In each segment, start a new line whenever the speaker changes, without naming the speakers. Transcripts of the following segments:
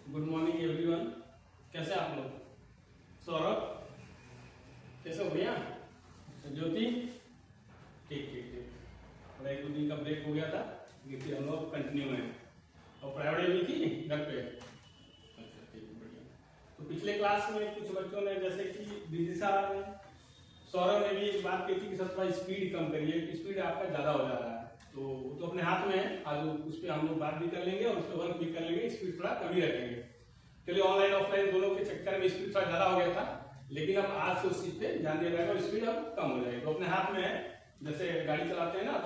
Good morning everyone. कैसे आप लोग? सौरभ कैसे हो भैया? ज्योति ठीक ठीक ठीक। थोड़ा एक दो दिन का ब्रेक हो गया था, लेकिन हम लोग कंटिन्यू हैं। और प्राइवेट भी थी घर पे। अच्छा ठीक है, बढ़िया। तो पिछले क्लास में कुछ बच्चों ने, जैसे कि विदिशा ने, सौरभ ने भी एक बात कही थी कि सर थोड़ा स्पीड कम करिए, स्पीड आपका ज़्यादा हो जा रहा है। तो अपने हाथ में है, आज उस पर हम लोग बात भी कर लेंगे और उस पर वर्क भी कर लेंगे। स्पीड थोड़ा कम ही रखेंगे। चलिए, ऑनलाइन ऑफलाइन दोनों के चक्कर में स्पीड थोड़ा ज़्यादा हो गया था, लेकिन अब आज से उस चीज़ पे ध्यान दिया जाएगा और स्पीड अब कम हो जाएगी। तो अपने हाथ में है। जैसे गाड़ी चलाते हैं ना,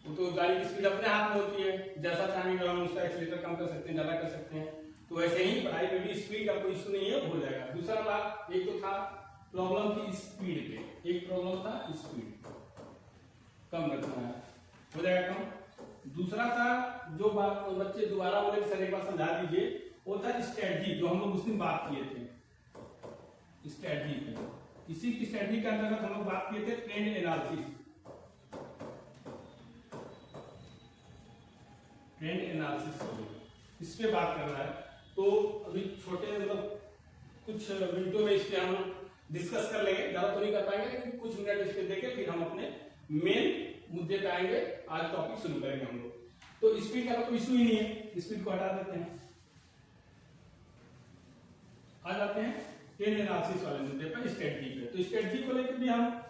तो गाड़ी की स्पीड अपने हाथ में होती है। जैसा चाहेंगे हम उसका एक्सीलेटर कम कर सकते हैं, ज़्यादा कर सकते हैं। तो वैसे ही पढ़ाई में भी स्पीड का कोई इशू नहीं है, हो जाएगा। दूसरा बात, एक तो था प्रॉब्लम थी स्पीड पे, एक प्रॉब्लम था स्पीड कम रखना है, हो जाएगा कम। दूसरा था जो बात बच्चे दोबारा बोले सर एक बार समझा दीजिए, वो था स्ट्रेटजी, जो हम लोग उस दिन बात किए थे। स्ट्रेटजी पे, इसी की स्ट्रेटजी के अंतर्गत हम लोग बात किए थे ट्रेंड एनालिसिस। ट्रेंड एनालिसिस इस पे बात करना है। तो अभी छोटे मतलब कुछ मिनटों में इस पे हम डिस्कस कर लेंगे, ज्यादा तो नहीं कर पाएंगे, लेकिन कुछ मिनट इस पे देके फिर हम अपने मेन मुद्दे पे आएंगे। आज टॉपिक शुरू करेंगे हम लोग। तो स्पीड का कोई इशू ही नहीं है, स्पीड को हटा देते हैं। आ जाते हैं ट्रेंड एनालिसिस वाले मुद्दे पर, स्ट्रेटजी पे। तो स्ट्रेटजी को लेकर भी हम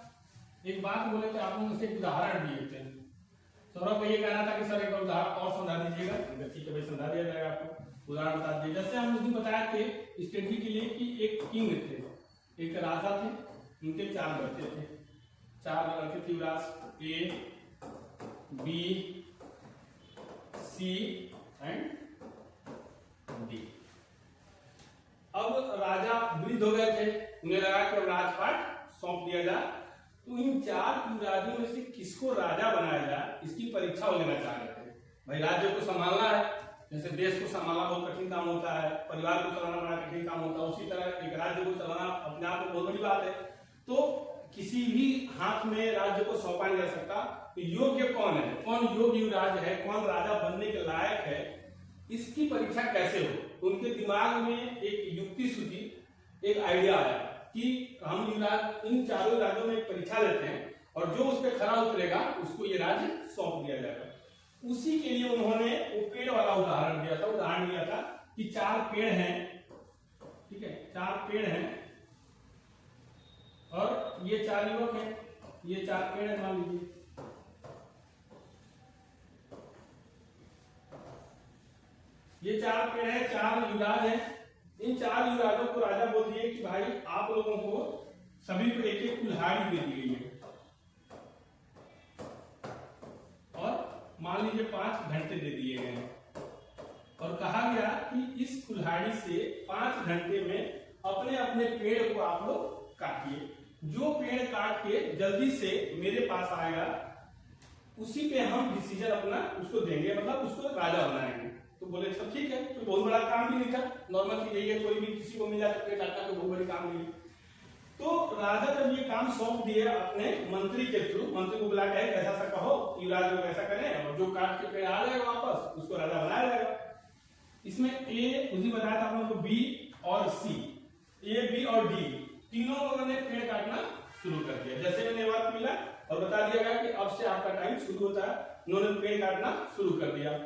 एक बात बोले थे, आप लोगों से एक उदाहरण दिए थे। सौरभ को ये कहना था कि सर एक उदाहरण और समझा दीजिएगा। ठीक है भाई, समझा दिया जाएगा आपको। उदाहरण बता दिए, जैसे हम उस दिन बताए थे स्ट्रेटजी के लिए कि एक किंग थे, एक राजा थे, उनके 4 बच्चे थे। 4 लड़के थे युवराज, A B C and D. अब राजा वृद्ध हो गए थे, उन्हें लगा कि अब राजपाट सौंप दिया जाए। तो इन 4 युवराजों में से किसको राजा बनाया जाए, इसकी परीक्षा वो लेना चाह रहे थे। भाई राज्य को संभालना है, जैसे देश को संभालना बहुत कठिन काम होता है, परिवार को चलाना बड़ा कठिन काम होता है, उसी तरह एक राज्य को चलाना अपने आप में बहुत बड़ी बात है। तो किसी भी हाथ में राज्य को सौंपा नहीं जा सकता। तो योग्य कौन है, कौन योग्य युवराज है, कौन राजा बनने के लायक है, इसकी परीक्षा कैसे हो। उनके दिमाग में एक युक्ति सूझी, एक आइडिया आया कि हम युवराज, इन 4 राज्यों में एक परीक्षा लेते हैं और जो उस पर खरा उतरेगा उसको ये राज्य सौंप दिया जाएगा। उसी के लिए उन्होंने वो पेड़ वाला उदाहरण दिया था। उदाहरण दिया था कि 4 पेड़ हैं, ठीक है, 4 पेड़ हैं और ये 4 युवक हैं। ये 4 पेड़ है, मान लीजिए। ये 4 पेड़ है, 4 युवराज हैं। इन 4 युवराजों को राजा बोल दिए कि भाई आप लोगों को सभी को एक एक कुल्हाड़ी दे दी गई है और मान लीजिए 5 घंटे दे दिए गए हैं। और कहा गया कि इस कुल्हाड़ी से 5 घंटे में अपने अपने पेड़ को आप लोग काटिए। जो पेड़ काट के जल्दी से मेरे पास आएगा, उसी पे हम डिसीजन अपना उसको देंगे, मतलब उसको राजा बनाएंगे। तो बोले सब ठीक है, कोई बहुत बड़ा काम भी नहीं था, नॉर्मल चीज यही है, कोई भी किसी को मिल जाए पेड़ काटना कोई बहुत बड़ी काम नहीं है। तो राजा जब ये काम सौंप दिए अपने मंत्री के थ्रू, मंत्री को बुला के ऐसा सा कहो युवराज को ऐसा करें, और जो काट के पेड़ आ जाएगा वापस उसको राजा बनाया जाएगा। इसमें ए उसी बताया था आप लोगों को, बी और सी, ए बी और डी तीनों लोगों ने पेड़ काटना शुरू कर दिया। जैसे मैंने वर्क मिला और बता दिया गया कि अब से आपका टाइम शुरू होता है, उन्होंने पेड़ काटना शुरू कर दिया।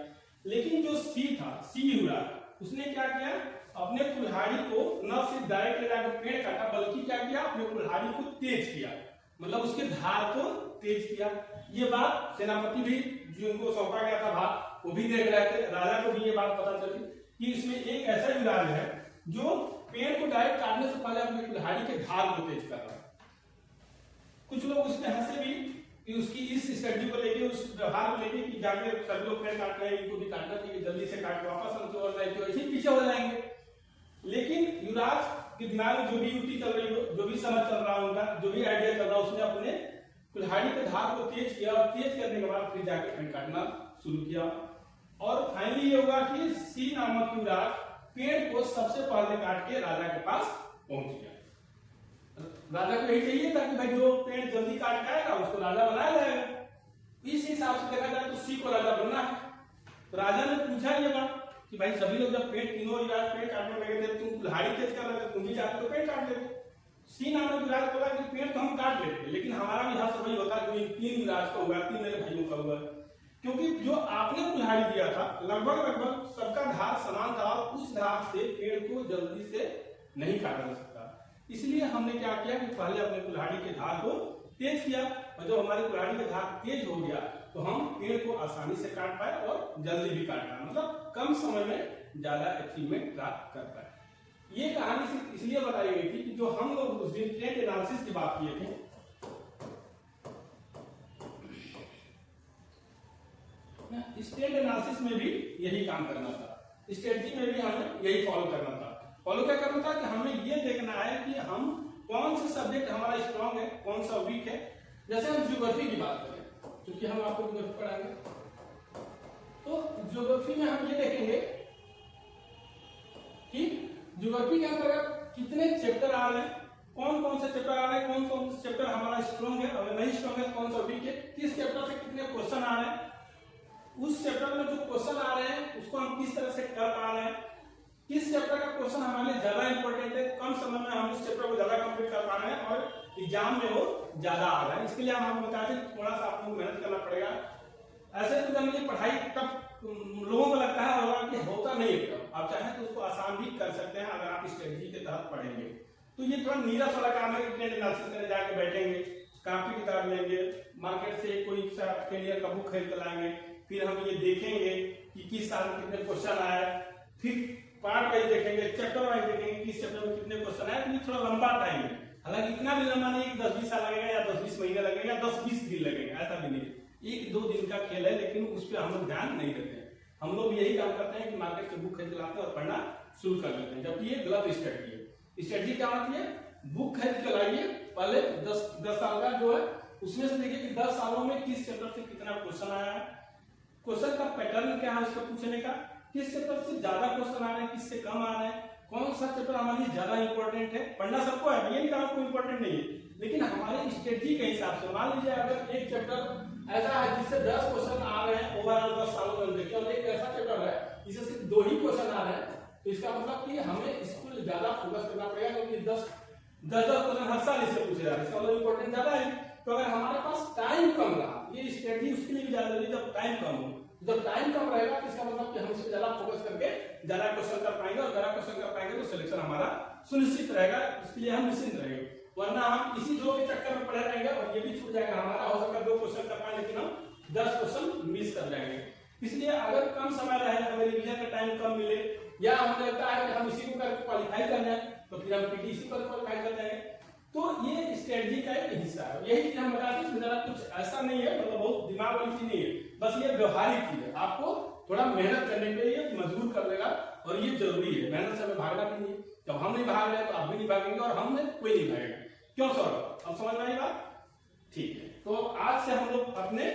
लेकिन जो सी था, सी युवराज, उसने क्या किया, अपने कुल्हाड़ी को न सिर्फ डायरेक्ट ले जाकर पेड़ काटा, बल्कि क्या किया, अपने कुल्हाड़ी को तेज किया, मतलब उसके धार को तेज किया। ये बात सेनापति भी, जिनको सौंपा गया था भाग, वो भी देख रहे थे। राजा को भी ये बात पता चली कि इसमें एक ऐसा युवराज है जो पेड़ को डायरेक्ट काटने से पहले अपनी कुल्हाड़ी के धार को तेज कर रहा है। कुछ लोग उसमें हंसे भी कि उसकी इस स्ट्रेटजी को लेके, उस व्यवहार को लेके कि जाके सभी लोग पेड़ काट रहे हैं, इनको भी काटना चाहिए, जल्दी से काट के वापस हमसे और जाए तो ऐसे पीछे हो जाएंगे। लेकिन युवराज के दिमाग में जो भी युक्ति चल रही हो, जो भी समझ चल रहा उनका, जो भी आइडिया चल रहा, उसने अपने कुल्हाड़ी के धार को तेज किया और तेज करने के बाद फिर जाके पेड़ काटना शुरू किया। और फाइनली ये हुआ कि सी नामक युवराज पेड़ को सबसे पहले काट के राजा के पास पहुंच गया। राजा को यही चाहिए था कि भाई जो पेड़ जल्दी काट के आएगा उसको राजा बनाया जाएगा। इस हिसाब से देखा जाए तो सी को राजा बनना है। तो राजा ने पूछा ये बात कि भाई सभी लोग जब तीनों युवराज पेड़ काटने लगे थे, तुम कुल्हाड़ी तेज कर रहे थे, तुम भी चाहते तो पेड़ काट लेते। सी नाम युवराज बोला कि पेड़ तो हम काट लेते, लेकिन हमारा भी हक वही होता जो इन 3 युवराज का हुआ, 3 मेरे भाइयों का हुआ, क्योंकि जो आपने कुल्हाड़ी दिया था लगभग सबका धार समान था और उस धार से पेड़ को जल्दी से नहीं काटा जा सकता। इसलिए हमने क्या किया कि पहले अपने कुल्हाड़ी के धार को तेज किया, और जब हमारी कुल्हाड़ी का धार तेज हो गया तो हम पेड़ को आसानी से काट पाए और जल्दी भी काट पाए, मतलब कम समय में ज्यादा अचीवमेंट प्राप्त कर पाए। ये कहानी सिर्फ इसलिए बताई गई थी कि जो हम लोग उस दिन ट्रेंड एनालिसिस की बात किए थे, स्टेट एनालिसिस में भी यही काम करना था, स्ट्रेटजी में भी हमें यही फॉलो करना था। फॉलो क्या करना था कि हमें ये देखना है कि हम कौन से सब्जेक्ट हमारा स्ट्रांग है, कौन सा वीक है। जैसे हम ज्योग्राफी की बात करें, क्योंकि हम आपको ज्योग्राफी पढ़ाएंगे, तो ज्योग्राफी में हम ये देखेंगे कि ज्योग्राफी के अंतर्गत कितने चैप्टर आ रहे हैं, कौन कौन से चैप्टर आ रहे हैं, कौन कौन से चैप्टर हमारा स्ट्रांग है, अगर नहीं स्ट्रांग है कौन सा वीक है, किस चैप्टर से कितने क्वेश्चन आ रहे हैं, उस चैप्टर में जो क्वेश्चन आ रहे हैं उसको हम किस तरह से कर पा रहे हैं, किस चैप्टर का क्वेश्चन हमारे लिए ज्यादा इंपॉर्टेंट है, कम समय में हम उस चैप्टर को ज्यादा कंप्लीट कर पा रहे हैं और एग्जाम में वो ज्यादा आ रहा है। इसके लिए हम आपको बताते हैं थोड़ा सा आपको मेहनत करना पड़ेगा। ऐसे तो जनरली पढ़ाई तब लोगों को लगता है होगा कि होता नहीं है, आप चाहें तो उसको आसान भी कर सकते हैं अगर आप स्ट्रेटजी के तहत पढ़ेंगे। तो ये थोड़ा नीरस वाला काम है कि ट्रेंड एनालिसिस करने जाके बैठेंगे, कॉपी किताब लेंगे, मार्केट से कोई सा कैरियर का बुक खरीद कर लाएंगे, फिर हम ये देखेंगे कि किस साल में कितने क्वेश्चन आए, फिर पार्ट वाइज देखेंगे, चैप्टर वाइज देखेंगे किस चैप्टर में कितने क्वेश्चन आए। तो ये थोड़ा लंबा टाइम है, हालांकि इतना भी लंबा नहीं 10-20 साल लगेगा या 10-20 महीने लगेगा या 10-20 दिन लगेगा, ऐसा भी नहीं, 1-2 दिन का खेल है, लेकिन उस पर हम लोग ध्यान नहीं देते हैं। हम लोग यही काम करते हैं कि मार्केट से बुक खरीद लाते हैं और पढ़ना शुरू कर देते हैं, जबकि ये गलत स्ट्रेटजी है। स्ट्रेटजी क्या होती है, बुक खरीद के लाइए, पहले 10 साल का जो है उसमें से देखिए कि 10 सालों में किस चैप्टर से कितना क्वेश्चन आया है, क्वेश्चन का पैटर्न क्या है उसको पूछने का, किस चैप्टर से ज्यादा क्वेश्चन आ रहे हैं, किससे कम आ रहे हैं, कौन सा चैप्टर हमारे लिए ज्यादा इंपॉर्टेंट है। पढ़ना सबको है, ये नहीं कहा कोई इंपॉर्टेंट नहीं है, लेकिन हमारे स्ट्रेटजी के हिसाब से मान लीजिए अगर एक चैप्टर ऐसा है जिससे 10 क्वेश्चन आ रहे हैं ओवरऑल 10 सालों में देखिए, और एक ऐसा चैप्टर है जिससे सिर्फ 2 ही क्वेश्चन आ रहे हैं, तो इसका मतलब कि हमें इसको ज्यादा फोकस करना पड़ेगा, क्योंकि 10 क्वेश्चन हर साल इससे पूछे जा रहे हैं, इसका मतलब इंपॉर्टेंट ज्यादा है। तो अगर हमारे पास टाइम कम रहा, ये स्ट्रेटजी उसके लिए भी ज्यादा जरूरी, जब टाइम कम हो, जब टाइम कम रहेगा तो इसका मतलब कि हम इससे ज्यादा फोकस करके ज्यादा क्वेश्चन कर पाएंगे, और ज्यादा क्वेश्चन कर पाएंगे तो सिलेक्शन हमारा सुनिश्चित रहेगा, इसके लिए हम निश्चिंत रहेंगे। वरना हम इसी 2 के चक्कर में पड़े रहेंगे और ये भी छूट जाएगा हमारा, हो सकता है 2 क्वेश्चन कर पाए लेकिन हम 10 क्वेश्चन मिस कर जाएंगे। इसलिए अगर कम समय रहे, हमें रिवीजन का टाइम कम मिले, या हमें लगता है कि हम इसी को करके क्वालिफाई कर जाए, तो फिर हम पीटीसी पर क्वालिफाई कर जाएंगे। तो ये स्ट्रेटजी का एक हिस्सा है, यही चीज हम बताते हैं, इसमें ज्यादा कुछ ऐसा नहीं है, मतलब बहुत दिमाग वाली चीज नहीं है, बस ये व्यवहारिक चीज है, आपको थोड़ा मेहनत करने के लिए मजबूर कर देगा, और ये जरूरी है, मेहनत से हमें भागना भी नहीं है। जब हम नहीं भाग रहे तो आप भी नहीं भागेंगे, और हमने कोई नहीं भागेगा। क्यों सर, अब समझ में आई बात? ठीक है, तो आज से हम लोग अपने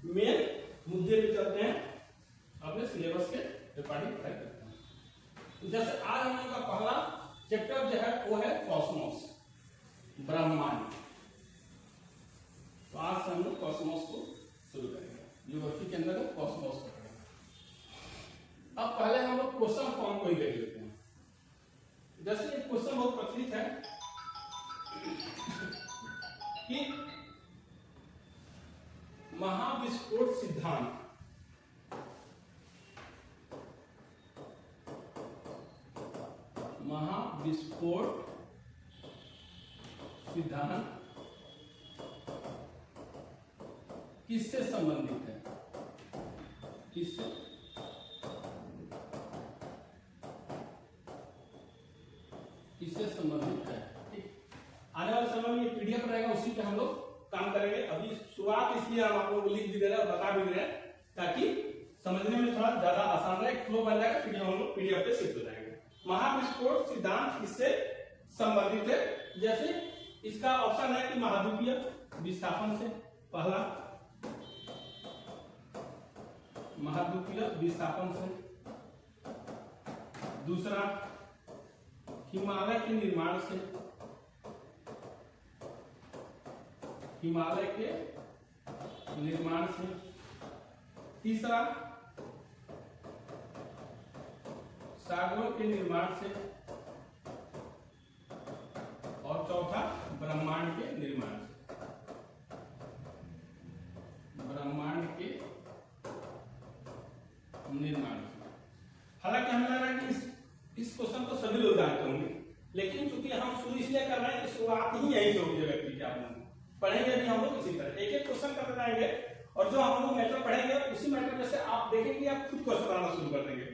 मेन मुद्दे पे चलते हैं, अपने सिलेबस के रिकॉर्डिंग पढ़ाई करते हैं। जैसे आज हम लोग का पहला चैप्टर जो है वो है कॉस्मोस, ब्रह्मांड। तो आज से हम लोग कॉस्मोस को शुरू करेंगे, ज्योग्राफी के अंदर कॉस्मोस को पढ़ेंगे। अब पहले हम लोग क्वेश्चन फॉर्म को ही देख लेते हैं। जैसे एक क्वेश्चन बहुत प्रचलित है कि महाविस्फोट सिद्धांत किससे संबंधित है, किससे? किससे संबंधित है? ठीक, आने वाले समय में ये पीडीएफ रहेगा, उसी पे हम लोग काम करेंगे। अभी शुरुआत इसलिए हम आप लोगों को लिख भी दे रहे हैं और बता भी दे रहे हैं ताकि समझने में थोड़ा ज्यादा आसान रहे, फ्लो बन जाएगा, फिर हम लोग पीडीएफ पे शिफ्ट हो जाएंगे। महाविस्फोट सिद्धांत किससे संबंधित है? जैसे इसका ऑप्शन है कि महाद्वीपीय विस्थापन से, पहला महाद्वीपीय विस्थापन से, दूसरा हिमालय के निर्माण से, हिमालय के निर्माण से, तीसरा सागरों के निर्माण से, और चौथा ब्रह्मांड के निर्माण से, ब्रह्मांड के निर्माण से। हालांकि हमें लग रहा है कि इस क्वेश्चन को सभी लोग जानते होंगे, लेकिन चूंकि हम शुरू इसलिए कर रहे हैं कि शुरुआत ही यहीं से होगी व्यक्ति की। आप लोग पढ़ेंगे भी हम लोग इसी तरह एक एक क्वेश्चन करते जाएंगे, और जो हम लोग मैटर पढ़ेंगे उसी मैटर में से आप देखेंगे आप खुद क्वेश्चन आना शुरू कर देंगे।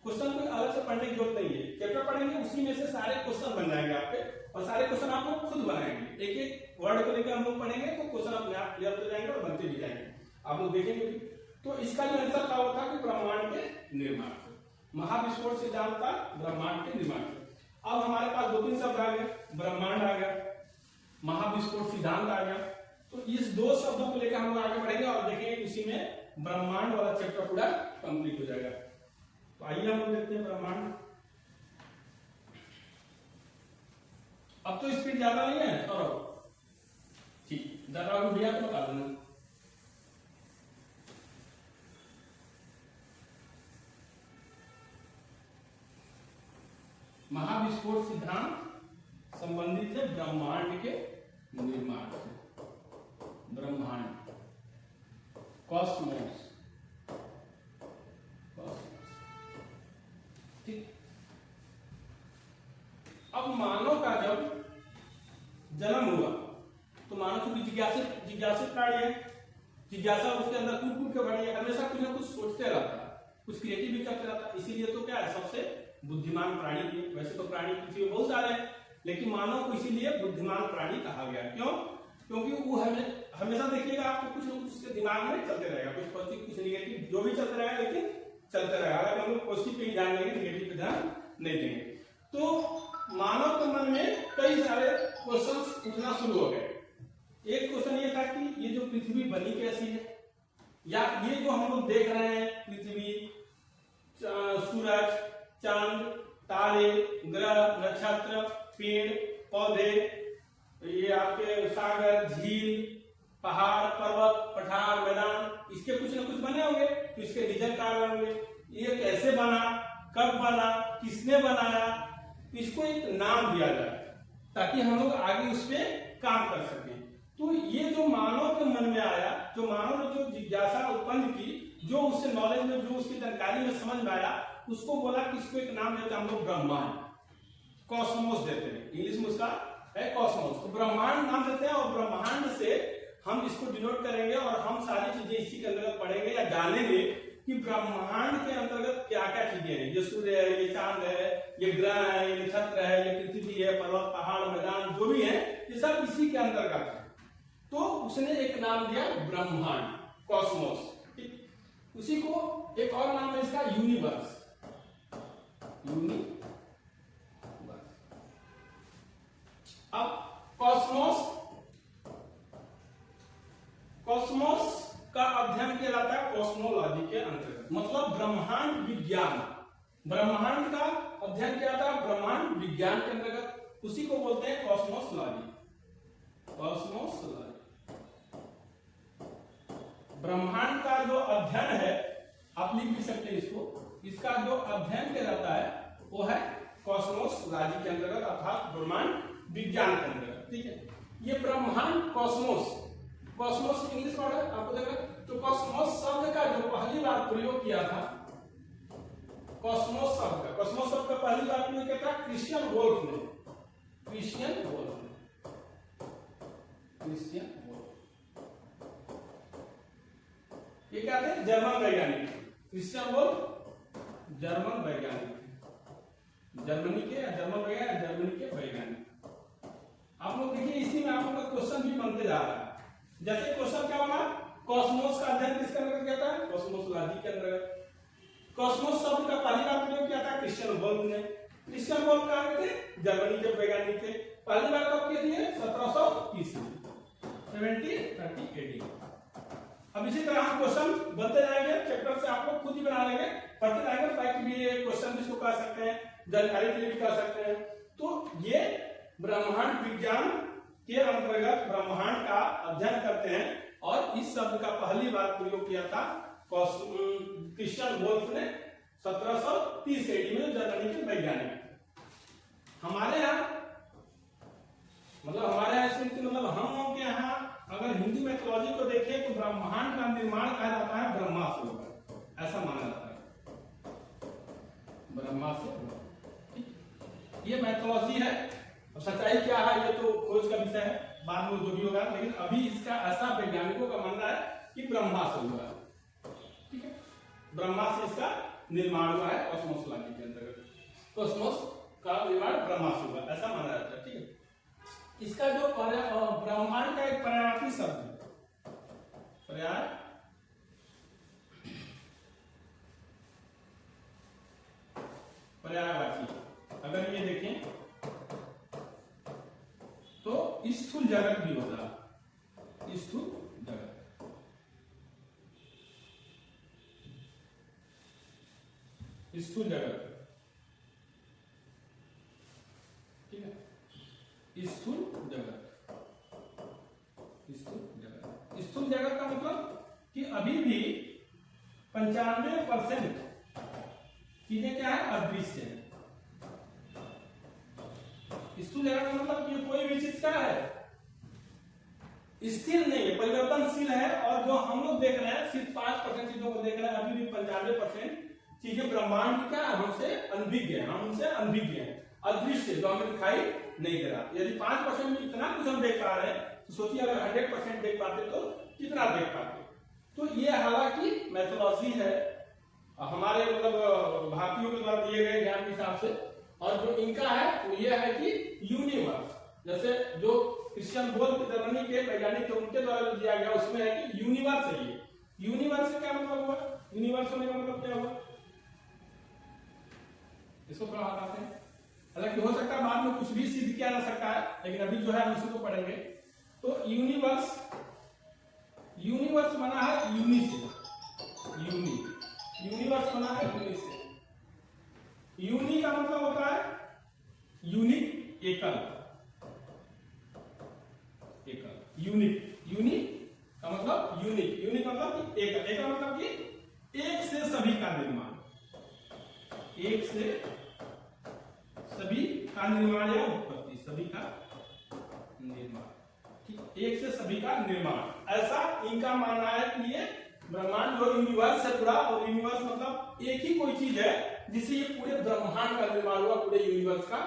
क्वेश्चन कोई अलग से पढ़ने की जरूरत नहीं है, चैप्टर पढ़ेंगे उसी में से सारे क्वेश्चन बन जाएंगे आपके, और सारे क्वेश्चन आप लोग खुद बनाएंगे। एक एक वर्ड को लेकर हम लोग पढ़ेंगे तो क्वेश्चन अपने आप क्लियर हो जाएंगे और बनते भी जाएंगे, आप लोग देखेंगे भी। तो इसका जो आंसर क्या होता है कि ब्रह्मांड के निर्माण से, महाविस्फोट से जानता ब्रह्मांड के निर्माण से। अब हमारे पास दो तीन शब्द आ गए, ब्रह्मांड आ गया, महाविस्फोट सिद्धांत आ गया। तो इस दो शब्दों को लेकर हम लोग आगे बढ़ेंगे और देखेंगे उसी में ब्रह्मांड वाला चैप्टर पूरा कंप्लीट हो जाएगा। तो आइए हम लोग देखते हैं ब्रह्मांड। अब तो स्पीड ज्यादा नहीं है, और ठीक ज्यादा भैया तो बता देना। महाविस्फोट सिद्धांत संबंधित है ब्रह्मांड के निर्माण से, ब्रह्मांड कॉस्मोस, ठीक। अब मानव का जब जन्म हुआ तो मानव चूंकि जिज्ञासित प्राणी है, जिज्ञासा उसके अंदर कूद कूद के बढ़ी है, हमेशा कुछ ना कुछ सोचते रहता है, कुछ क्रिएटिव भी करते रहता है। इसीलिए तो क्या है, सबसे बुद्धिमान प्राणी भी है। वैसे तो प्राणी पृथ्वी में बहुत सारे हैं, लेकिन मानव को इसीलिए बुद्धिमान प्राणी कहा गया। क्यों? क्योंकि वो हमेशा देखिएगा आपको कुछ ना कुछ उसके दिमाग में चलते रहेगा, कुछ पॉजिटिव कुछ निगेटिव जो भी चलते रहेगा, लेकिन चलते रहेगा। अगर हम लोग पॉजिटिव पे ध्यान देंगे, निगेटिव पे ध्यान नहीं देंगे, तो मानव के मन में कई सारे क्वेश्चन उठना शुरू हो गए। एक क्वेश्चन ये था कि ये जो पृथ्वी बनी कैसी है, या ये जो हम लोग देख रहे हैं पृथ्वी, सूरज, चांद, तारे, ग्रह, नक्षत्र, पेड़ पौधे, ये आपके सागर, झील, पहाड़, पर्वत, पठार, मैदान, इसके कुछ ना कुछ बने होंगे, तो इसके रीजन कारण होंगे। ये कैसे बना, कब बना, किसने बनाया, इसको एक नाम दिया जाए ताकि हम लोग आगे उस पर काम कर सकें। तो ये जो मानव के मन में आया, जो मानव ने जो जिज्ञासा उत्पन्न की, जो उससे नॉलेज में, जो उसकी जानकारी में समझ में आया, उसको बोला कि इसको एक नाम देते हैं हम लोग ब्रह्मांड, कॉस्मोस देते हैं, इंग्लिश में उसका है कॉस्मोस। तो ब्रह्मांड नाम देते हैं, और ब्रह्मांड से हम इसको डिनोट करेंगे, और हम सारी चीजें इसी के अंतर्गत पढ़ेंगे या जानेंगे कि ब्रह्मांड के अंतर्गत क्या क्या चीजें हैं। ये सूर्य है, ये चांद है, ये ग्रह है, ये नक्षत्र है, ये पृथ्वी है, पर्वत, पहाड़, मैदान, जो भी है, ये सब इसी के अंतर्गत है। तो उसने एक नाम दिया ब्रह्मांड, कॉस्मोस, ठीक। उसी को एक और नाम है इसका यूनिवर्स, यूनिवर्स। अब कॉस्मोस का अध्ययन किया जाता है कॉस्मोलॉजी के अंतर्गत, मतलब ब्रह्मांड विज्ञान। ब्रह्मांड का अध्ययन किया जाता है ब्रह्मांड विज्ञान के अंतर्गत, उसी को बोलते हैं कॉस्मोलॉजी, कॉस्मोलॉजी। ब्रह्मांड का जो अध्ययन है, आप लिख भी सकते हैं इसको, इसका जो अध्ययन किया जाता है वो है कॉस्मोलॉजी के अंतर्गत, अर्थात ब्रह्मांड विज्ञान के अंतर्गत, ठीक है। ये ब्रह्मांड कॉस्मोस इंग्लिश वर्ड है, आपको देखना। तो कॉस्मोस शब्द का जो पहली बार प्रयोग किया था, कॉस्मोस शब्द का पहली बार प्रयोग किया था क्रिश्चियन वोल्फ ने, ये क्या थे, जर्मन वैज्ञानिक, क्रिश्चियन वोल्फ जर्मन वैज्ञानिक, जर्मनी के वैज्ञानिक। आप लोग देखिए इसी में आप लोग का क्वेश्चन भी बनते जा रहा है। जैसे क्वेश्चन क्या बना, कॉस्मोस का अध्ययन किसके अंतर्गत किया था, कॉस्मोलॉजी के अंतर्गत। कॉस्मोस शब्द का पहली बार प्रयोग किया था क्रिश्चियन वोल्फ ने। क्रिश्चियन वोल्फ कहाँ थे, जर्मनी के वैज्ञानिक थे। पहली बार कब किए थे, 1730 में, 1730 AD। अब इसी तरह हम क्वेश्चन बनते जाएंगे, चैप्टर से आप लोग खुद ही बना लेंगे, पढ़ते जाएंगे। फैक्ट भी है, क्वेश्चन जिसको कह सकते हैं, जानकारी के लिए भी कह सकते हैं। तो ये ब्रह्मांड विज्ञान के अंतर्गत ब्रह्मांड का अध्ययन करते हैं, और इस शब्द का पहली बार प्रयोग किया था क्रिश्चियन वोल्फ ने 1730 AD में जर्मनी के वैज्ञानिक। हमारे यहाँ मतलब हम लोग के यहाँ अगर हिंदू मैथोलॉजी को देखें तो ब्रह्मांड का निर्माण कहा जाता है ब्रह्मा से होगा, ऐसा माना जाता है, ब्रह्मा से होगा। ये मैथोलॉजी है। अब सच्चाई क्या है ये तो खोज का विषय है, बाद में जो भी होगा, लेकिन अभी इसका ऐसा वैज्ञानिकों का मानना है कि ब्रह्मा से हुआ है। ठीक है, ब्रह्मा से इसका निर्माण हुआ है कॉस्मोलॉजी के अंतर्गत, कॉस्मोस का निर्माण ब्रह्मा से हुआ ऐसा माना जाता है। ठीक है, इसका जो ब्रह्मांड का एक पर्यायवाची शब्द है, पर्यायवाची अगर ये देखें तो स्थूल जगत भी होता है, स्थूल जगत, स्थूल जगत, ठीक है, स्थूल जगत, स्थूल जगत का मतलब कि अभी भी 95% चीजें क्या है, अदृश्य है। स्थूल जगत का मतलब कि कोई भी चीज क्या है, स्थिर नहीं है, परिवर्तनशील है। और जो हम लोग देख रहे हैं सिर्फ 5% चीजों को देख रहे हैं, अभी भी 95% चीजें ब्रह्मांड की क्या हमसे अनभिज्ञ है, हम उनसे अनभिज्ञ हैं, अदृश्य, जो हमें दिखाई नहीं दे रहा। यदि 5% में इतना कुछ हम देख पा रहे हैं तो सोचिए अगर 100% देख पाते तो कितना देख पाते। तो ये हालांकि मैथोलॉजी है हमारे मतलब भारतीयों के द्वारा दिए गए ज्ञान के हिसाब से, और जो इनका है वो ये है कि यूनिवर्स, जैसे जो क्रिश्चियन बोल्ट जर्मनी के वैज्ञानिक थे उनके द्वारा जो दिया गया उसमें है कि यूनिवर्स है। ये यूनिवर्स से क्या मतलब हुआ, यूनिवर्स होने का मतलब क्या हुआ, इसको थोड़ा बताते हैं। हालांकि हो सकता है बाद में कुछ भी सिद्ध किया जा सकता है, लेकिन अभी जो है हम इसी को पढ़ेंगे। तो यूनिवर्स, यूनिवर्स बना है यूनि से, यूनिवर्स बना है यूनि से। यूनि का मतलब होता है यूनिक, एकल, यूनिक, यूनिक का मतलब यूनिक, यूनिक मतलब कि एकल, एकल मतलब कि एक से सभी का निर्माण, एक से सभी का निर्माण या उत्पत्ति, सभी का निर्माण, ठीक, एक से सभी का निर्माण, ऐसा इनका मानना है कि ये ब्रह्मांड जो यूनिवर्स से जुड़ा, और यूनिवर्स मतलब एक ही कोई चीज है जिससे ये पूरे ब्रह्मांड का निर्माण हुआ, पूरे यूनिवर्स का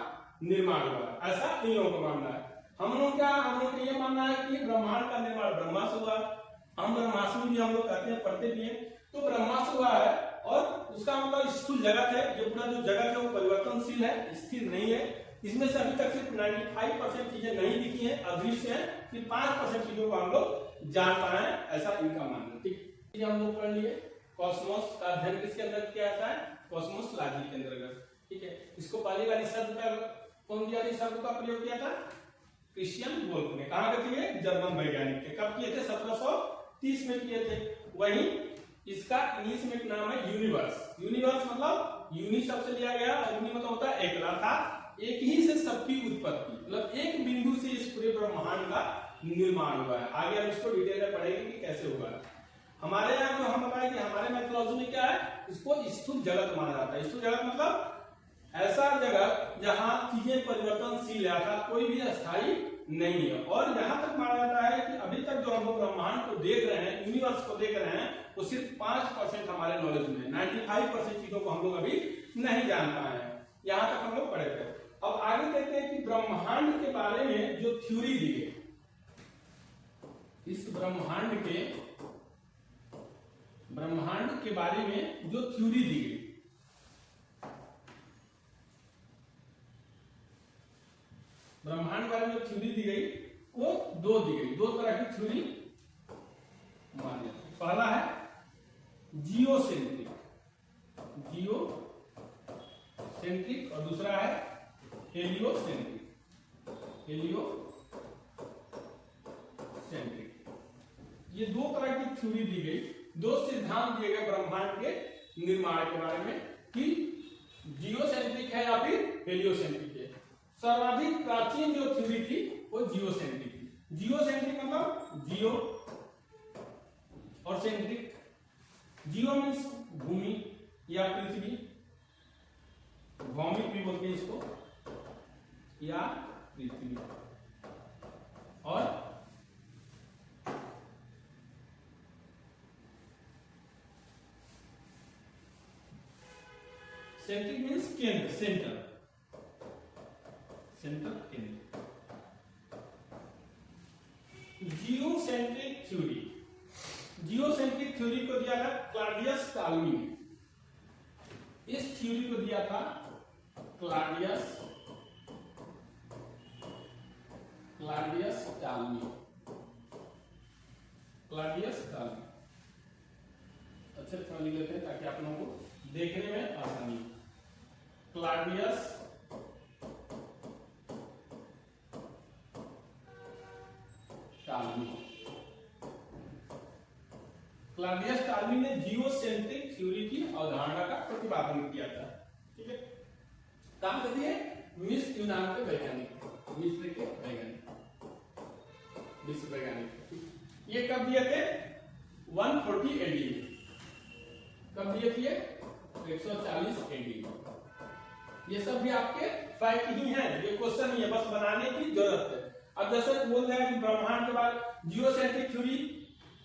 निर्माण हुआ, ऐसा इन लोगों का मानना है। हम लोग का ये मानना है कि ब्रह्मांड का निर्माण ब्रह्मा से हुआ। हम ब्रह्मास्मि भी हम लोग कहते हैं, पढ़ते भी हैं, तो ब्रह्मा से हुआ है। और उसका मतलब स्थूल जगत है, ये पूरा जो जगत है वो परिवर्तनशील है, स्थिर नहीं है। इसमें से अभी तक सिर्फ 95% चीजें नहीं दिखी है, अदृश्य है, सिर्फ 5% चीजों को हम लोग जान पाए हैं, ऐसा इनका मानना है। ठीक, हम लोग पढ़ लिए। कॉस्मोस का अध्ययन किसके अंदर किया जाता है, कॉस्मोलॉजी के अंतर्गत। ठीक है, इसको पहली बार शब्द का कौन दिया था, शब्द का प्रयोग किया था क्रिश्चियन बोल्ट ने। कहां के किए, जर्मन वैज्ञानिक के। कब किए थे, 1730 में किए थे। वही इसका इंग्लिश में एक नाम है यूनिवर्स। यूनिवर्स मतलब यूनि शब्द से लिया गया, और यूनि मतलब होता है एक, अर्थात एक ही से सबकी उत्पत्ति, मतलब एक बिंदु से इस पूरे ब्रह्मांड का निर्माण हुआ है। आगे हम इसको डिटेल में पढ़ेंगे कि कैसे हुआ है। हमारे यहाँ तो हम बताएं कि हमारे मैथोलॉजी में क्या है, इसको स्थूल जगत माना जाता है। स्थूल जगत मतलब ऐसा जगत जहां चीजें परिवर्तनशील है, अर्थात कोई भी अस्थायी नहीं है। और यहां तक माना जाता है कि अभी तक जो हम लोग ब्रह्मांड को देख रहे हैं, यूनिवर्स को देख रहे हैं, वो सिर्फ 5% हमारे नॉलेज में है। 95% चीजों को हम लोग अभी नहीं जान पाए हैं। यहां तक हम लोग पढ़े थे। अब आगे देखते हैं कि ब्रह्मांड के बारे में जो थ्योरी दी गई, इस ब्रह्मांड के बारे में जो थ्योरी दी गई, ब्रह्मांड के बारे में जो थ्योरी दी गई वो दो दी गई। दो तरह की थ्योरी मानी जाती है। पहला है जियोसेंट्रिक, और दूसरा है हेलियोसेंट्रिक, ये दो तरह की थ्योरी दी गई, दो सिद्धांत दिए गए ब्रह्मांड के निर्माण के बारे में कि जियोसेंट्रिक है या फिर हेलियोसेंट्रिक है। सर्वाधिक प्राचीन जो थ्योरी थी वो जियोसेंट्रिक थी। जियोसेंट्रिक मतलब जियो और सेंट्रिक। जियो मीन्स भूमि या पृथ्वी, भौमिक भी बोलते हैं इसको, या पृथ्वी। और सेंट्रिक मीन्स केंद्र, सेंटर, सेंटर केंद्र। जियोसेंट्रिक थ्योरी, जियोसेंट्रिक थ्योरी को दिया था क्लॉडियस टॉल्मी ने। इस थ्योरी को दिया था क्लॉडियस टॉल्मी, क्लॉडियस टॉल्मी। अच्छे से लिख लेते हैं ताकि आप लोगों को देखने में आसानी हो। क्लॉडियस टॉल्मी, क्लॉडियस टॉल्मी ने जियोसेंट्रिक थ्योरी की अवधारणा का प्रतिपादन किया था। ठीक है, काम करती है मिस्र यूनान के वैज्ञानिक, मिस्र के वैज्ञानिक, मिस्र वैज्ञानिक। ये कब दिए थे? 140 एडी में। कब दिए थे? 140 एडी में। ये सब भी आपके फैक्ट ही हैं, ये क्वेश्चन नहीं है, बस बनाने की जरूरत है। अब जैसे बोल रहे हैं कि ब्रह्मांड के बाद जियोसेंट्रिक थ्योरी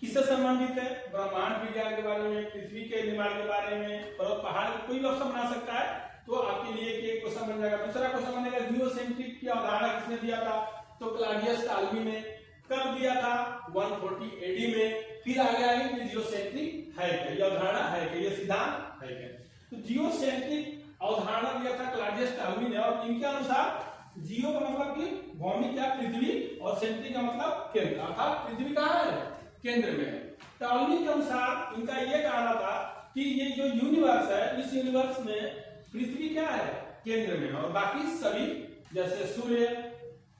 किससे संबंधित है? ब्रह्मांड विज्ञान के बारे में, पृथ्वी के निर्माण के बारे में, पर्वत पहाड़, कोई भी ऑप्शन बना सकता है। तो आपके लिए एक क्वेश्चन बन जाएगा। दूसरा क्वेश्चन बनेगा जियोसेंट्रिक की अवधारणा किसने दिया था? तो क्लॉडियस टॉल्मी ने। कब दिया था? 140 एडी में। फिर आगे आएंगे कि जियोसेंट्रिक है क्या, ये अवधारणा है क्या, ये सिद्धांत है क्या। तो जियोसेंट्रिक अवधारणा दिया था क्लॉडियस टॉल्मी ने, और इनके अनुसार जियो का मतलब कि भौमिक या पृथ्वी, और सेंट्रिक का मतलब केंद्र, अर्थात पृथ्वी कहाँ है? केंद्र में है। टॉल्मी के अनुसार इनका यह कहना था कि ये जो यूनिवर्स है, इस यूनिवर्स में पृथ्वी क्या है? केंद्र में, और बाकी सभी जैसे सूर्य,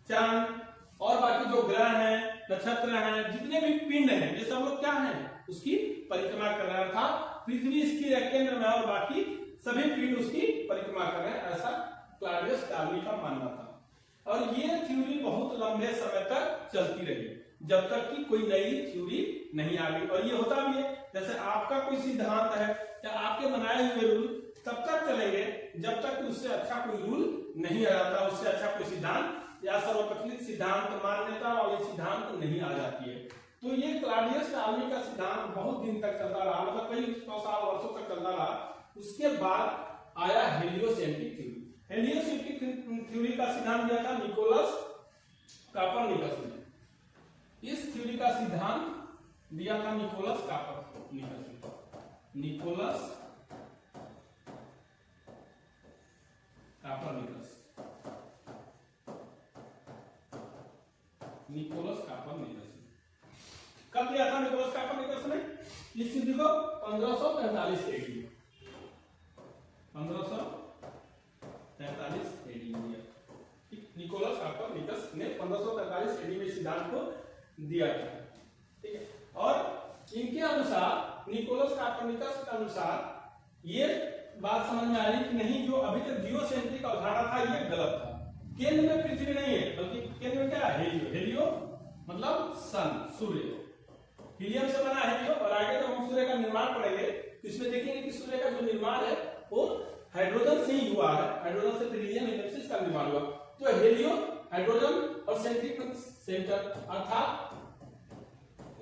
चांद और बाकी जो ग्रह हैं, नक्षत्र हैं, जितने भी पिंड हैं, ये सब लोग क्या हैं? उसकी परिक्रमा कर रहे था। पृथ्वी इसकी केंद्र में, और बाकी सभी पिंड उसकी परिक्रमा कर रहे हैं, ऐसा क्लॉडियस टॉल्मी का मानना था। और ये थ्योरी बहुत लंबे समय तक चलती रही, जब तक कि कोई नई थ्योरी नहीं आ गई। और ये होता भी है, जैसे आपका कोई सिद्धांत है या आपके बनाए हुए रूल तब तक चलेंगे जब तक उससे अच्छा कोई रूल नहीं आ जाता, उससे अच्छा कोई सिद्धांत या सर्वप्रचलित सिद्धांत, मान्यता वाली सिद्धांत नहीं आ जाती है। तो ये क्लॉडियस टॉल्मी का सिद्धांत बहुत दिन तक चलता रहा, मतलब कई 100 साल वर्षों तक चलता रहा। उसके बाद आया हेलियोसेंट्रिक थ्योरी। हेलियोसेंट्रिक थ्योरी का सिद्धांत दिया था निकोलस कोपरनिकस ने। इस थ्योरी का सिद्धांत दिया था निकोलस कोपरनिकस ने। Nicholas Copernicus, Nicholas Copernicus. कब दिया था निकोलस कोपरनिकस ने? इस थ्योरी को 1543 एडी में, 1543 एडी में दिया। निकोलस कोपरनिकस ने 1543 एडी में सिद्धांत को दिया था। ठीक है, और इनके अनुसार, निकोलस कोपरनिकस के अनुसार ये बात समझ में आ रही कि नहीं, जो अभी तक जियोसेंट्रिक अवधारणा था ये गलत था। केंद्र में पृथ्वी नहीं है, बल्कि केंद्र में क्या है? हेलियो। हेलियो मतलब सन, सूर्य, हीलियम से बना हेलियो। और आगे जब हम सूर्य का निर्माण पढ़ेंगे तो इसमें देखेंगे कि सूर्य का जो निर्माण है वो हाइड्रोजन से ही हुआ है, हाइड्रोजन से हीलियम एलिप्सिस का निर्माण हुआ। तो हेलियो, हाइड्रोजन और सेंट्रिक सेंटर, अर्थात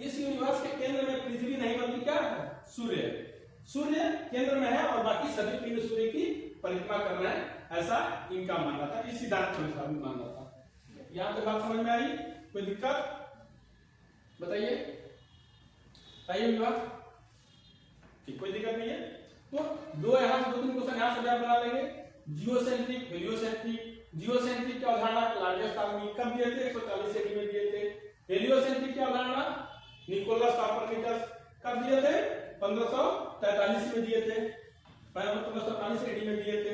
इस यूनिवर्स के केंद्र में पृथ्वी नहीं बल्कि क्या है? सूर्य। सूर्य केंद्र में है और बाकी सभी पिंड सूर्य की परिक्रमा कर रहे हैं, ऐसा इनका मानना था। इस सिद्धांत के अनुसार मानना था। यहां तक बात समझ में आई? कोई दिक्कत बताइए, बताइए बात। ठीक, कोई दिक्कत नहीं है। तो दो यहाँ से 2-3 क्वेश्चन यहाँ से बना लेंगे। Geocentric, heliocentric. जियोसेंट्रिक की अवधारणा क्लॉडियस टॉल्मी कब दिए थे? 140 एडी में दिए थे। हेलियोसेंट्रिक की अवधारणा निकोलस कोपरनिकस कब दिए थे? 1543 में दिए थे, 1543 एडी में दिए थे।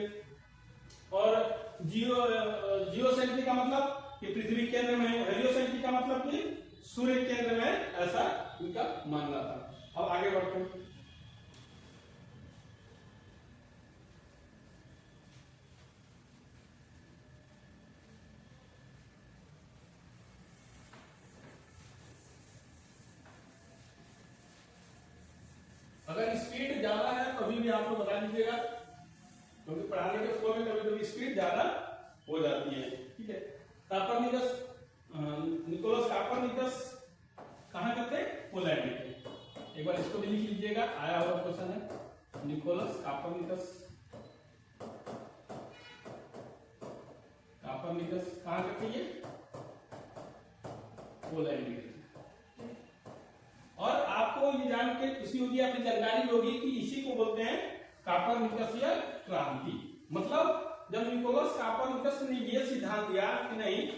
और जियोसेंट्रिक का मतलब कि पृथ्वी केंद्र में है, हेलियोसेंट्रिक का मतलब कि सूर्य केंद्र में, ऐसा इनका मानना था। अब आगे बढ़ते हैं। अगर स्पीड ज्यादा है तो अभी भी आप लोग बता दीजिएगा, क्योंकि पढ़ाने के फ्लो में की स्पीड ज्यादा हो जाती है। ठीक है, कापरनिकस निकोलस कापरनिकस कहाँ के थे? पोलैंड के। एक बार इसको भी लिख लीजिएगा, आया हुआ क्वेश्चन है। निकोलस कापरनिकस कहाँ के थे ये? पोलैंड के। और आपको ये जान के खुशी होगी, आपकी जानकारी होगी कि इसी को बोलते हैं कापरनिकसीय क्रांति। मतलब जब निकोलस कापरनिकस ने ये सिद्धांत दिया कि नहीं,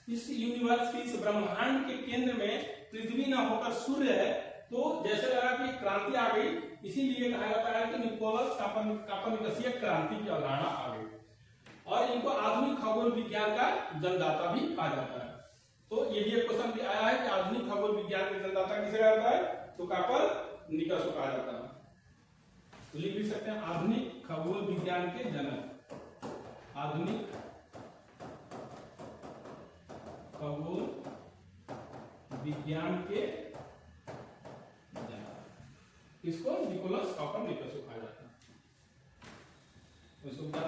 इस यूनिवर्स के, इस ब्रह्मांड के केंद्र में पृथ्वी न होकर सूर्य है, तो जैसे लगा कि क्रांति आ गई, इसीलिए कहा जाता है कि निकोलस कापरनिकसीय क्रांति की अवधारणा आ गई। और इनको आधुनिक खगोल विज्ञान का जन्मदाता भी कहा जाता है। तो ये भी एक क्वेश्चन भी आया है कि आधुनिक खगोल विज्ञान के जन्मदाता किसे कहा जाता है? तो कापरनिकस को कहा जाता है। तो लिख भी सकते हैं आधुनिक खगोल विज्ञान के जनक, आधुनिक खगोल विज्ञान के जनक, इसको निकोलस कापरनिकस को कहा जाता है। उसको बता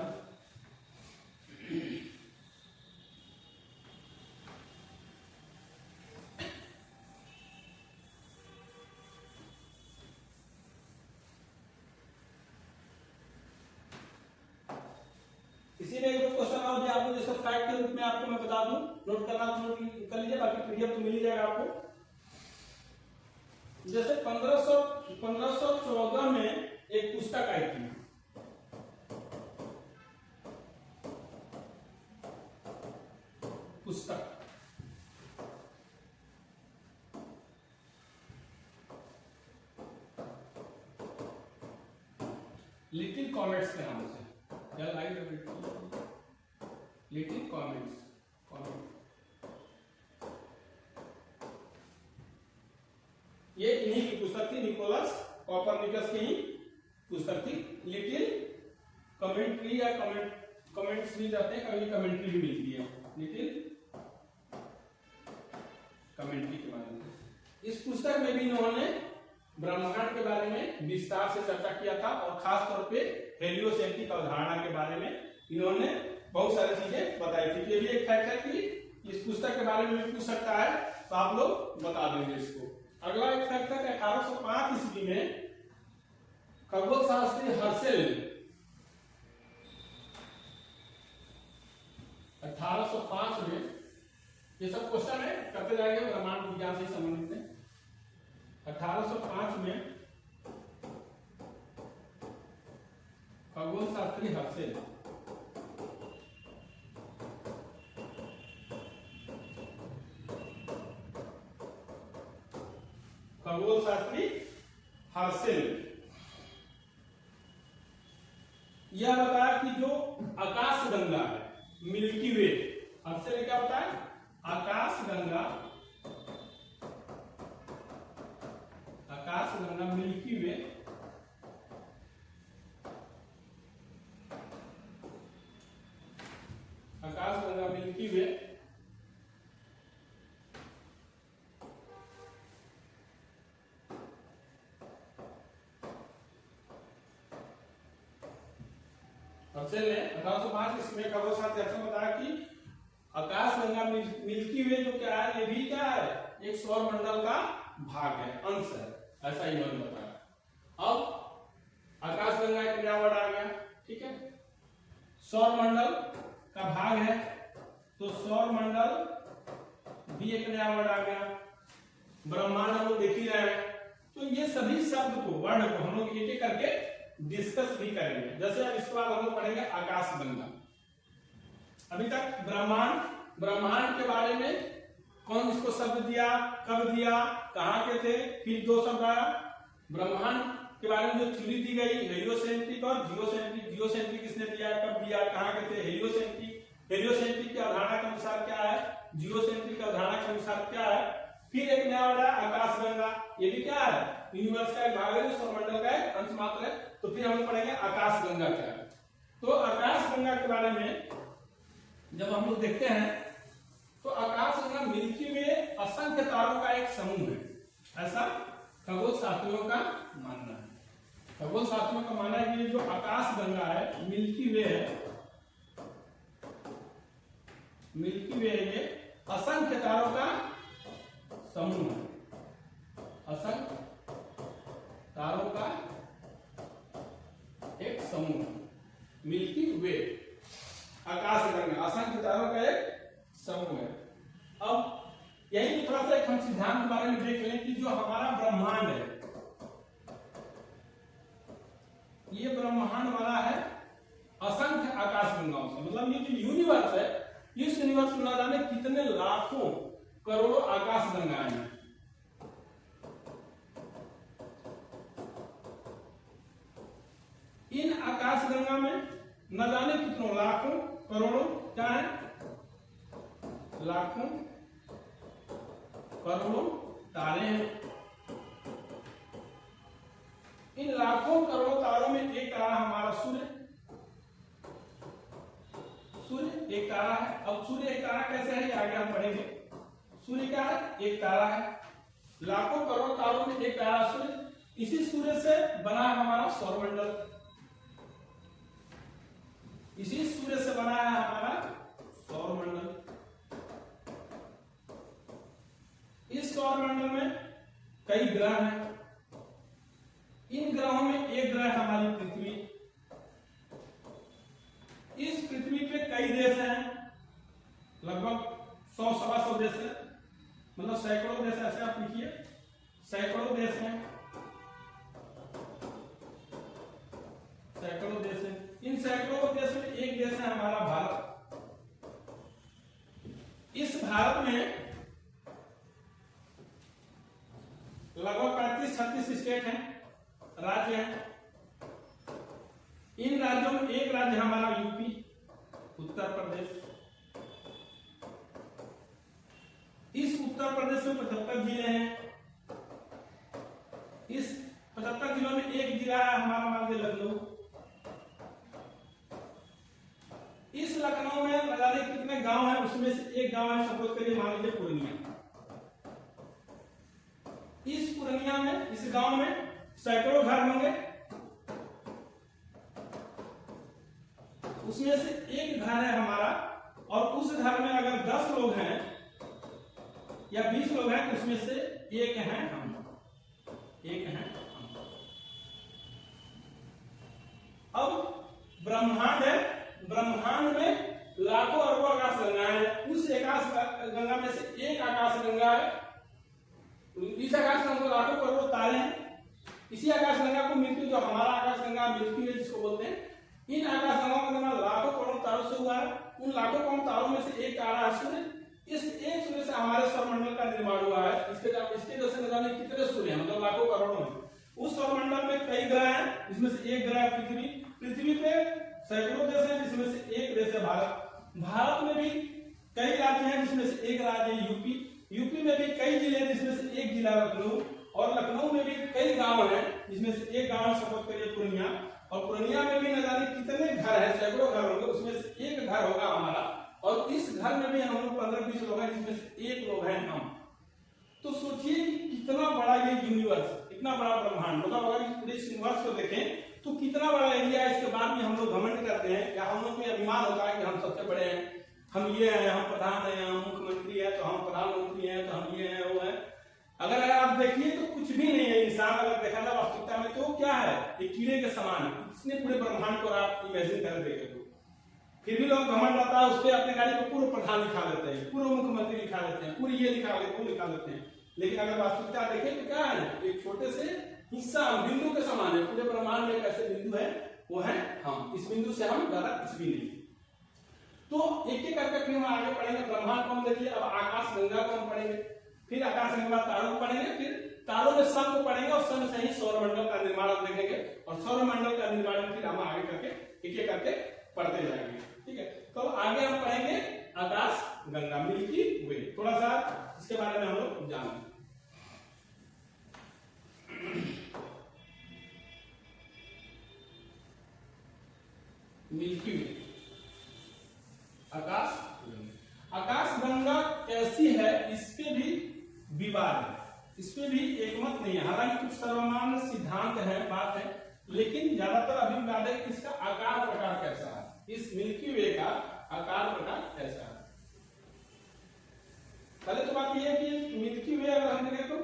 इसीलिए एक क्वेश्चन और भी आपको जैसे फैक्ट के रूप में आपको मैं बता दूं, नोट करना तो नोट कर लीजिए, बाकी पीडीएफ तो मिल ही जाएगा आपको। जैसे 1514 में एक पुस्तक आई थी, पुस्तक लिटिल कॉमेट्स के नाम से, लिटिल कॉमेट्स। ये इन्हीं की पुस्तक थी, निकोलस कॉपरनिकस की ही पुस्तक थी। लिटिल कमेंट्री या कमेंट्स भी जाते हैं, कभी कमेंट्री भी मिलती है, लिटिल कमेंट्री के बारे में। इस पुस्तक में भी इन्होंने ब्रह्मांड के बारे में विस्तार से चर्चा किया था, और खास तौर पे हेलियोसेंट्रिक अवधारणा के बारे में इन्होंने बहुत सारी चीजें बताई थी। ये भी एक फैक्ट है कि इस पुस्तक के बारे में भी पूछ सकता है, तो आप लोग बता देंगे इसको। अगला एक फैक्ट है कि 1805 ईस्वी में खगोल शास्त्री हर्शेल 1805 में, ये सब क्वेश्चन है करते जाएंगे ब्रह्मांड विज्ञान से संबंधित है। 1805 में खगोल शास्त्री हर्शेल यह बताया कि जो आकाशगंगा है, मिल्की वे, हर्शेल ने क्या बताया? आकाशगंगा मिल्की वे हर्शेल ने 1805 ईस्वी में खगोल शास्त्री हर्शेल बताया कि आकाशगंगा मिल्की वे जो क्या है, ये भी क्या है? एक सौर मंडल का भाग है, अंश है, ऐसा इन्होंने बताया। अब आकाशगंगा एक नया वर्ड आ गया, ठीक है। सौर मंडल का भाग है, तो सौर मंडल भी एक नया वर्ड आ गया। ब्रह्मांड हम लोग देख ही रहे हैं, तो ये सभी शब्द को, वर्ड को हम लोग एक एक करके डिस्कस भी करेंगे। जैसे अब इसके बाद हम लोग पढ़ेंगे आकाशगंगा। अभी तक ब्रह्मांड के बारे में कौन इसको शब्द दिया, कब दिया, कहाँ के थे, फिर दो शब्द आया। ब्रह्मांड के बारे में जो थ्योरी दी गई, हेलियोसेंट्रिक और जियोसेंट्रिक। जियोसेंट्रिक किसने दिया, कब दिया, कहाँ के थे? हेलियोसेंट्रिक की अवधारणा के अनुसार क्या है, जियोसेंट्रिक की अवधारणा के अनुसार क्या है। फिर एक नया वर्ड है आकाशगंगा, ये भी क्या है? यूनिवर्स का एक भाग है, सौरमंडल का एक अंश मात्र है। तो फिर हम लोग पढ़ेंगे आकाशगंगा क्या है। तो आकाशगंगा के बारे में जब हम लोग देखते हैं, तो आकाशगंगा मिल्की वे असंख्य तारों का एक समूह है, ऐसा खगोल शास्त्रियों का मानना है। खगोल शास्त्रियों का मानना है कि जो आकाशगंगा है, मिल्की वे है, मिल्की वे ये असंख्य तारों का समूह है, असंख्य तारों का एक समूह। मिल्की वे आकाशगंगा असंख्य तारों का एक समूह है। अब यही थोड़ा सा एक हम सिद्धांत के बारे में देख लें कि जो हमारा ब्रह्मांड है, ये ब्रह्मांड वाला है असंख्य आकाशगंगाओं से। मतलब ये जो यूनिवर्स है, इस यूनिवर्स में ना जाने कितने लाखों करोड़ों आकाशगंगाएं हैं। इन आकाशगंगा में न जाने कितनों लाखों करोड़ों क्या है, लाखों करोड़ों तारे हैं। इन लाखों करोड़ों तारों में एक तारा हमारा सूर्य, सूर्य एक तारा है। अब सूर्य एक तारा कैसे है, ये आगे हम पढ़ेंगे। सूर्य क्या है, एक तारा है। लाखों करोड़ तारों में एक तारा सूर्य। इसी सूर्य से बना है हमारा सौरमंडल, इसी सूर्य से बना है हमारा सौरमंडल। इस सौरमंडल में कई ग्रह हैं। इन ग्रहों में एक ग्रह हमारी पृथ्वी। इस पृथ्वी पे कई देश हैं, लगभग 100-125 देश है, मतलब सैकड़ों देश। ऐसे आप लिखिए, सैकड़ों देश हैं, सैकड़ों देश हैं। इन सैकड़ों देश में एक देश है हमारा भारत। इस भारत में लगभग 35-36 स्टेट हैं, राज्य हैं। इन राज्यों में एक राज्य हमारा यूपी, उत्तर प्रदेश। इस उत्तर प्रदेश में 75 जिले हैं। इस 75 जिलों में एक जिला है हमारा मान लीजिए लखनऊ। इस लखनऊ में न जाने कितने गांव हैं, उसमें से एक गांव है सपोज करिए मान लीजिए पूर्णिया। इस पूर्णिया में, इस गांव में सैकड़ों घर होंगे। उसमें से एक घर है हमारा, और उस घर में अगर 10 लोग हैं या 20 लोग हैं, तो उसमें से एक हैं हम, एक हैं हम। अब ब्रह्मांड है, ब्रह्मांड में लाखों अरबों आकाश गंगाएं हैं। उस आकाश गंगा में से एक आकाश गंगा है। इस आकाश गंगा में लाखों करोड़ों तारे हैं। इसी आकाश गंगा को मिल्की, जो हमारा आकाश गंगा मिल्की वे जिसको बोलते हैं, इन आकाश गंगाओं का निर्माण लाखों करोड़ों तारों से हुआ है। उन लाखों करोड़ों तारों में से एक तारा है सूर्य। इस एक सूर्य से हमारे सौरमंडल का निर्माण हुआ है। इसके जैसे न जाने कितने सूर्य हैं, मतलब लाखों करोड़ों हैं। उस सौरमंडल में कई ग्रह हैं, जिसमें से एक ग्रह पृथ्वी। पृथ्वी पे सैकड़ों देश हैं, जिसमें से एक देश है भारत। भारत में भी कई राज्य हैं, जिसमें से एक राज्य है यूपी। यूपी में भी कई जिले हैं, जिसमें से एक जिला लखनऊ। और लखनऊ में भी कई गांव हैं, जिसमें से एक गांव सपोज करिए पूर्णिया। और पूर्णिया में भी न जाने कितने घर हैं, सैकड़ों घर होंगे, उसमें से एक घर होगा हमारा। और इस घर में भी हम लोग 15-20 लोग हैं, जिसमें से एक लोग हैं हम। तो सोचिए कि कितना बड़ा ये यूनिवर्स, इतना बड़ा ब्रह्मांड। मतलब अगर इस पूरे यूनिवर्स को देखें तो कितना बड़ा एरिया है। इसके बाद भी हम लोग घमंड करते हैं, या हम लोग में अभिमान होता है कि हम सबसे बड़े हैं, हम ये हैं, हम प्रधान हैं, हम मुख्यमंत्री हैं, तो हम प्रधानमंत्री हैं, तो हम ये हैं, वो है। अगर आप देखिए तो कुछ भी नहीं है। इंसान अगर देखा जाए वास्तविकता में तो क्या है, एक कीड़े के समान है। इसने पूरे ब्रह्मांड को आप इमेजिन कर देखे तो फिर भी लोग घमंड रहता है, उस पर अपने गाड़ी को पूर्व प्रधान लिखा लेते हैं, पूर्व मुख्यमंत्री लिखा लेते हैं, पूरी ये लिखा लेते हैं, वो लिखा लेते हैं। लेकिन अगर वास्तविकता देखें तो क्या है, एक छोटे से हिस्सा, बिंदु के समान है। पूरे ब्रह्मांड में एक ऐसे बिंदु है, वो है हम। इस बिंदु से हम ज्यादा कुछ भी नहीं। तो एक एक करके फिर हम आगे पढ़ेंगे। ब्रह्मांड को हम देखिए, अब आकाश गंगा को हम पढ़ेंगे, फिर आकाश गंगा तारों को पढ़ेंगे, फिर तारों में सन को पढ़ेंगे, और सन से ही सौरमंडल का निर्माण हम देखेंगे। और सौरमंडल का निर्माण फिर हम आगे करके एक एक करके पढ़ते जाएंगे। ठीक है, तो आगे हम पढ़ेंगे आकाश गंगा, मिल्की वे। थोड़ा सा इसके बारे में हम लोग जानेंगे। मिल्की वे, आकाश गंगा। आकाश गंगा कैसी है, इस पे भी विवाद है, इस पे भी एकमत नहीं है। हालांकि कुछ सर्वमान्य सिद्धांत है, बात है, लेकिन ज्यादातर अभी विवाद है कि इसका आकार प्रकार कैसा है, इस मिल्की वे का आकार प्रकार कैसा है। किए कि मिल्की वे अगर हम देखें तो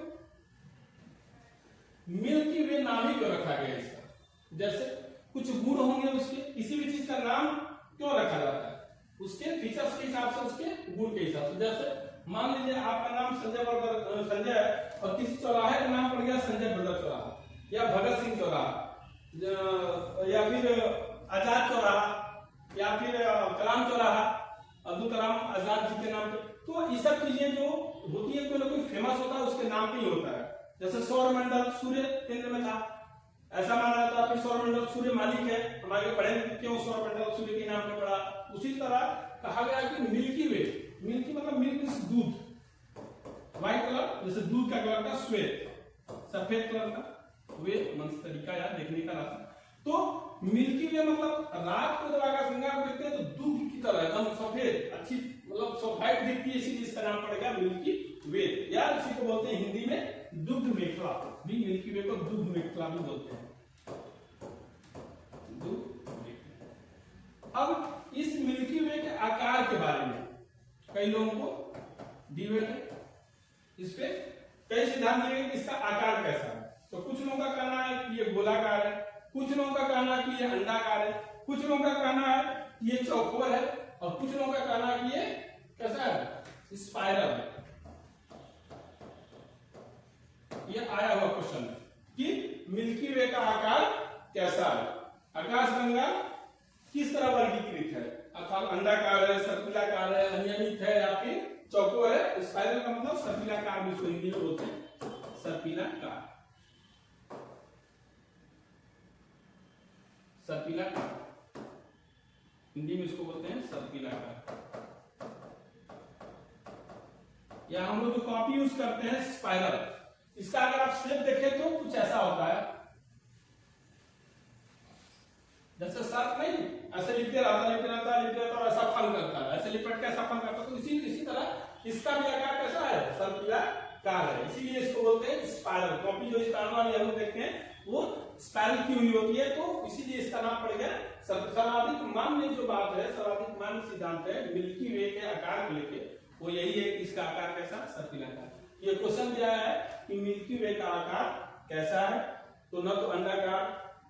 मिल्की वे नाम ही क्यों रखा गया इसका? जैसे कुछ गुण होंगे उसके, किसी भी चीज का नाम क्यों रखा जाता है? उसके फीचर्स के हिसाब से, उसके गुण के हिसाब से। जैसे मान लीजिए आपका नाम संजय है और किसी चौराहे का नाम पड़ गया संजय ब्रदर चौराहा, या भगत सिंह चौराहा, या फिर आजाद चौराहा, या फिर कलाम चौराहा, अब्दुल कलाम आजाद जी के नाम पे। तो ये सब चीजें जो होती है कोई ना कोई फेमस होता है उसके नाम पे ही होता है। जैसे सौर मंडल सूर्य केंद्र में था, ऐसा माना जाता है। फिर सौर मंडल सूर्य मालिक है, हमारे पढ़ेंगे क्यों सौर मंडल सूर्य के नाम पे पड़ा। उसी तरह कहा गया कि मिल्की वे, मिल्की मतलब मिल्क इज दूध, व्हाइट कलर, जैसे दूध का कलर का श्वेत, सफेद कलर का वे मंच तरीका या देखने का रास्ता। तो मिल्की वे मतलब रात को जब आकाशगंगा को देखते हैं तो दूध की तरह एकदम सफेद, अच्छी मतलब सब व्हाइट दिखती है, इसीलिए इसका नाम पड़ गया मिल्की वे। या इसी को बोलते हैं हिंदी में दुग्ध मेखला, भी मिल्की वे को दुग्ध मेखला भी बोलते हैं, दुग्ध मेखला। अब इस मिल्की वे के आकार के बारे में कई लोगों को डिबेट है, इस पे कई सिद्धांत दिए कि इसका आकार कैसा है। तो कुछ लोगों का कहना है कि ये गोलाकार है, कुछ लोगों का कहना है कि ये अंडाकार है, कुछ लोगों का कहना है कि ये चौकोर है, और कुछ लोगों का कहना है कि ये कैसा है, स्पाइरल है। ये आया हुआ क्वेश्चन है कि मिल्की वे का आकार कैसा है, आकाशगंगा किस तरह वर्गीकृत है, अर्थात अंडाकार है, सर्पिलाकार है, अनियमित है, या फिर चौकोर है। स्पाइरल का मतलब सर्पिलाकार भी इसको हिंदी में बोलते हैं, सर्पिलाकार, सर्पिलाकार हिंदी में इसको बोलते हैं सर्पिलाकार। या हम लोग जो कॉपी यूज करते हैं स्पाइरल, इसका अगर आप शेप देखें तो कुछ ऐसा होता है, जैसे सर्प नहीं ऐसे लिपटे रहता और ऐसा फन करता है, ऐसे लिपट के ऐसा फन करता है। तो इसी तरह इसका भी आकार कैसा है, सर्पिलाकार है, इसीलिए इसको बोलते हैं स्पाइरल। कॉपी जो स्पाइरल वाली हम लोग देखते हैं वो स्पाइरल की हुई होती है, तो इसीलिए इसका नाम पड़ गया। सर्वाधिक मान्य जो बात है, सर्वाधिक मान्य सिद्धांत है मिल्की वे के आकार को लेके, वो यही है कि इसका आकार कैसा, सर्पिलाकार। ये क्वेश्चन दिया है कि मिल्की वे का आकार कैसा है, तो न तो अंडाकार,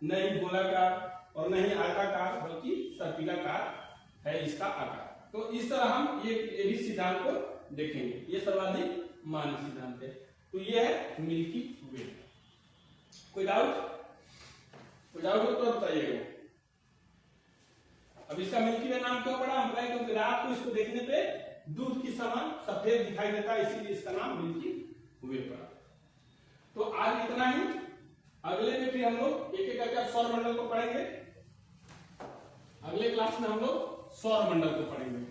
न ही गोलाकार और न ही आयताकार, बल्कि सर्पिलाकार है इसका आकार। तो इस तरह हम ये भी सिद्धांत को देखेंगे, ये सर्वाधिक मान्य सिद्धांत है। तो ये है मिल्की वे। कोई डाउट हो तो बताइएगा। अब इसका मिल्की वे नाम क्यों पड़ा, हम बताएं क्योंकि रात को इसको देखने पे दूध की समान सफेद दिखाई देता है, इसीलिए इसका नाम मिल्की वे पड़ा। तो आज इतना ही, अगले में फिर हम लोग एक एक करके सौर मंडल को पढ़ेंगे। अगले क्लास में हम लोग सौर मंडल को पढ़ेंगे।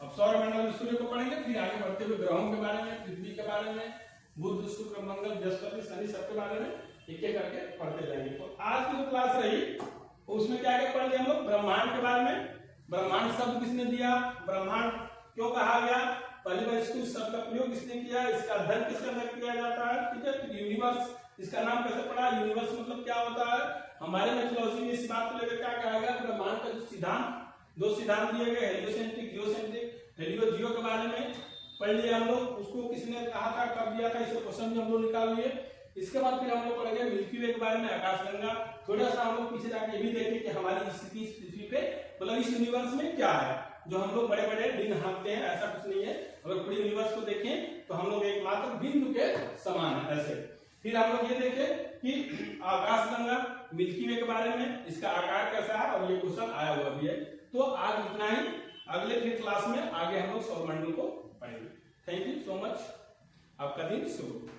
अब सौर मंडल में सूर्य को पढ़ेंगे, फिर आगे बढ़ते हुए ग्रहों के बारे में, पृथ्वी के बारे में, बुध शुक्र मंगल बृहस्पति शनि सबके बारे में एक एक करके पढ़ते जाएंगे। तो आज की जो क्लास रही उसमें क्या क्या पढ़ लिया हम लोग, ब्रह्मांड के बारे में। ब्रह्मांड शब्द किसने दिया, ब्रह्मांड क्यों कहा गया, पहली बार इसको शब्द का प्रयोग किसने किया, इसका अध्ययन किसका अध्ययन किया जाता है, ठीक है। यूनिवर्स, इसका नाम कैसे पड़ा, यूनिवर्स मतलब क्या होता है। हमारे मेथोलॉजी में इस बात को लेकर क्या कहा गया, ब्रह्मांड का जो सिद्धांत, दो सिद्धांत दिए गए, हेलियोसेंट्रिक जियोसेंट्रिक, हेलियो जियो के बारे में पढ़ लिए हम लोग, उसको किसने कहा था, कब दिया था, इसको क्वेश्चन भी हम लोग निकाल लिए। इसके बाद फिर हम लोग पढ़ेंगे मिल्की वे के बारे में, आकाशगंगा। थोड़ा सा हम लोग पीछे जाके भी देखें कि हमारी स्थिति इस पृथ्वी पे, मतलब इस यूनिवर्स में क्या है, जो हम लोग बड़े बड़े दिन हाँकते हैं, ऐसा कुछ नहीं है। अगर पूरी यूनिवर्स को देखें तो हम लोग एक मात्र बिंदु के समान है, ऐसे। फिर हम लोग ये देखें कि आकाशगंगा, मिल्की वे के बारे में, इसका आकार कैसा है, और ये क्वेश्चन आया हुआ भी है। तो आज इतना ही, अगले फिर क्लास में आगे हम लोग सौरमंडल को पढ़ेंगे। थैंक यू सो मच, आपका दिन शुभ हो।